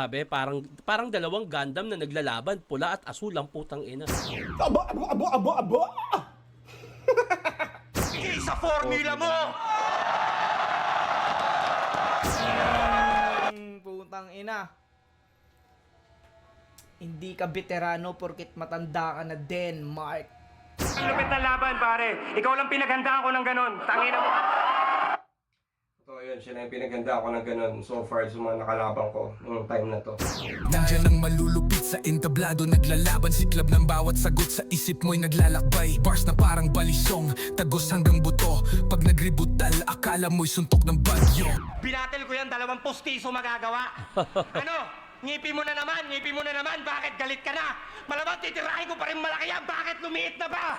Sabi, parang dalawang Gundam na naglalaban, pula at asul ang putang ina. Abo! Sa formula mo! Putang ina. Hindi ka veterano porkit matanda ka na din, Mark. Ang lupit na laban, pare. Ikaw lang pinaghandaan ko ng ganon. Tangina mo. So yun, siya na yung pinaganda ako ng ganun so far sa mga nakalabang ko nung time na to. Nandiyan ang malulupit sa entablado, naglalaban, siklab ng bawat sagot sa isip mo'y naglalakbay. Bars na parang balisong, tagos hanggang buto. Pag nagributal, akala mo'y suntok ng bagyo. Binatel ko yan, 2 postiso magagawa. Ano? Ngipin mo na naman, bakit galit ka na? Malamang titirahin ko pa rin malaki yan, bakit lumiit na ba?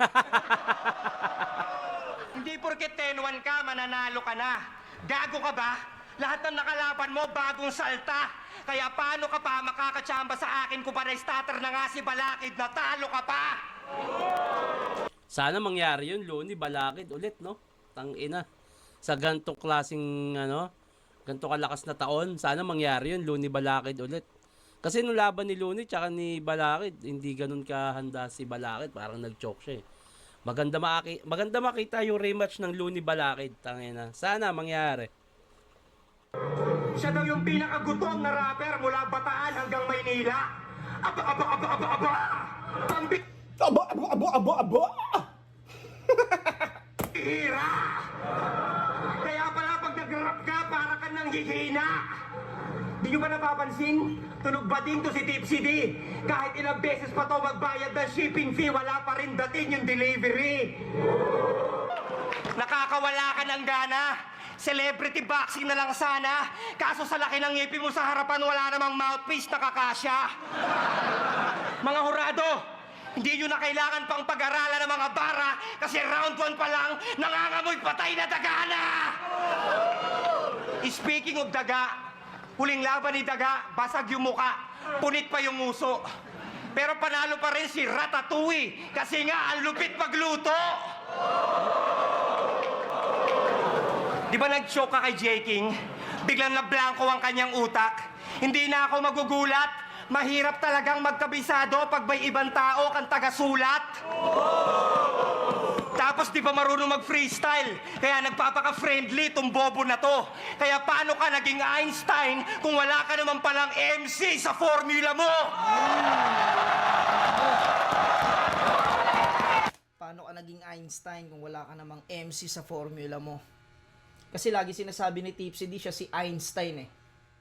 Hindi porket 10-1 ka, mananalo ka na. Gago ka ba? Lahat ng nakalaban mo, bagong salta. Kaya paano ka pa makakatsamba sa akin kung panay starter na nga si Balakid, natalo ka pa? Sana mangyari yun, Looney, Balakid ulit, no? Tangina. Sa gantong klaseng, ganto kalakas na taon, sana mangyari yun, Looney, Balakid ulit. Kasi nung laban ni Looney tsaka ni Balakid, hindi ganun kahanda si Balakid, parang nag-choke siya eh. Maganda makita yung rematch ng Looney Balakid, tangina. Sana mangyari. Siya daw yung pinakagutom na rapper mula Bataan hanggang Maynila. Aba! Pambit! Abo! Hira! Kaya pala pag nag-rap ka, para ka nang hihina. Di nyo ba napapansin? Tunog bating to si Tipsy D. Kahit ilang beses pa to magbayad ng shipping fee, wala pa rin dating yung delivery. Nakakawala ka ng gana. Celebrity boxing na lang sana. Kaso sa laki ng ngipin mo sa harapan, wala namang mouthpiece na kakasya. Mga hurado, hindi nyo na kailangan pang pag-aralan ng mga bara kasi round 1 pa lang, nangangamoy patay na daga na! Speaking of daga, huling laban ni Daga, basag yung muka, punit pa yung nguso. Pero panalo pa rin si Ratatouille kasi nga ang lupit magluto! Di ba nag-choke ka kay J. King? Biglang na blanco ang kanyang utak. Hindi na ako magugulat. Mahirap talagang magkabisado pag may ibang tao kang taga-sulat. Tapos di ba marunong mag-freestyle? Kaya nagpapaka-friendly itong bobo na to. Kaya paano ka naging Einstein kung wala ka naman palang MC sa formula mo? Paano ka naging Einstein kung wala ka namang MC sa formula mo? Kasi lagi sinasabi ni Tipsy D, siya si Einstein eh.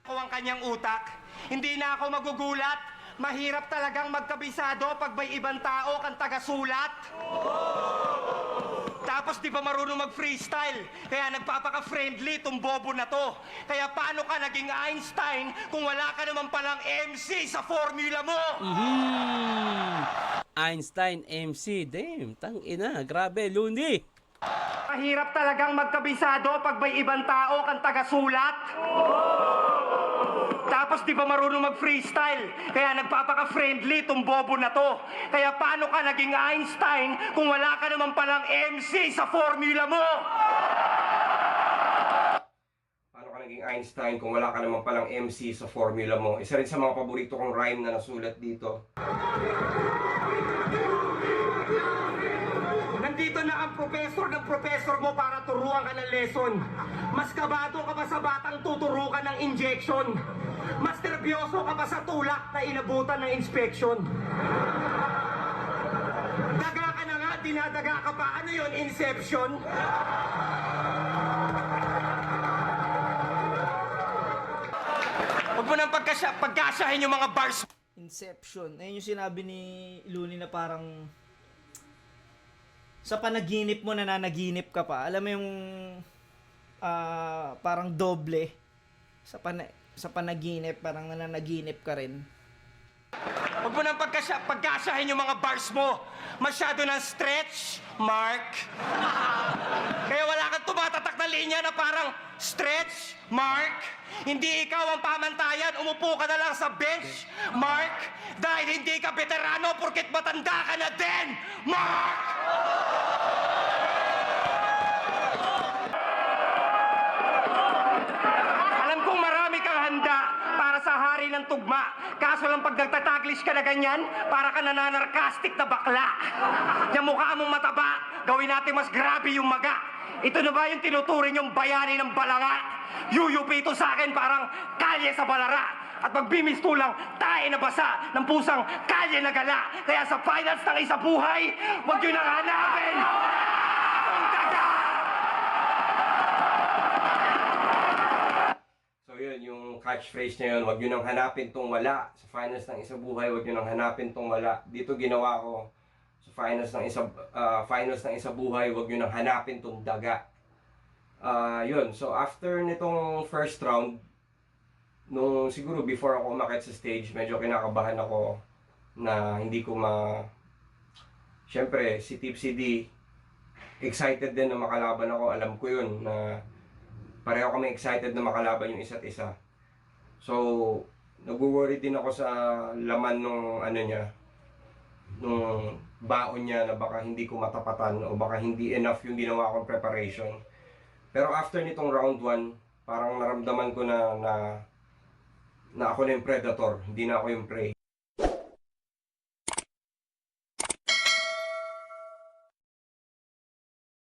Ako ang kanyang utak. Hindi na ako magugulat. Mahirap talagang magkabisado pag may ibang tao kang taga-sulat. Tapos di ba marunong mag-freestyle? Kaya nagpapaka-friendly itong bobo na to. Kaya paano ka naging Einstein kung wala ka naman palang MC sa formula mo? Einstein MC, damn, tangina, grabe, Looney. Mahirap talagang magkabisado pag may ibang tao kang taga-sulat. Tapos di ba marunong mag-freestyle? Kaya nagpapaka-friendly itong bobo na to. Kaya paano ka naging Einstein kung wala ka naman palang MC sa formula mo? Paano ka naging Einstein kung wala ka naman palang MC sa formula mo? Isa rin sa mga paborito kong rhyme na nasulat dito. Nandito na ang professor ng professor mo para turuan ka ng lesson. Mas kabado ka pa sa batang tuturukan ng injection. Mas nervyoso ka pa sa tulak na inabutan ng inspection. Daga ka na nga, dinadaga ka pa. Ano yun, inception? Huwag mo nang pagkasyahin yung mga bars. Inception. Ayun yung sinabi ni Looney na parang sa panaginip mo, nananaginip ka pa. Alam mo yung parang doble. Sa panaginip, parang nananaginip ka rin. Huwag mo nang pagkasyahin yung mga bars mo. Masyado ng stretch, Mark. Kaya wala kang tumatatak na linya na parang stretch, Mark. Hindi ikaw ang pamantayan, umupo ka na lang sa bench, Mark. Dahil hindi ka veterano porket matanda ka na din, Mark! Alam kong marami kang handa para sa hari hari ng tugma. Kaso lang pag nagtataglis ka na ganyan, para ka nananarkastik na bakla. Yung mukha mong mataba, gawin natin mas grabe yung maga. Ito na ba yung tinuturing yung bayani ng balanga? Yuyupi ito sa akin parang kalye sa balara. At pag bimistulang, tayo na basa ng pusang kalye na gala. Kaya sa finals ng isa buhay, huwag yun ang hanapin! Ang daga! So yun, yung catchphrase niya yun, wag yun ang hanapin tong wala. Sa finals ng isa buhay, wag yun ang hanapin tong wala. Dito ginawa ko, sa finals ng isa buhay, wag yun ang hanapin tong daga. Yun, so after nitong first round, nung siguro before ako umakyat sa stage, medyo kinakabahan ako na hindi ko Siyempre, si Tipsy D, excited din na makalaban ako. Alam ko yun na pareho kami excited na makalaban yung isa't isa. So, nag-worry din ako sa laman nung nung baon niya na baka hindi ko matapatan o baka hindi enough yung ginawa kong preparation. Pero after nitong round 1, parang naramdaman ko na ako na yung predator, hindi na ako yung prey.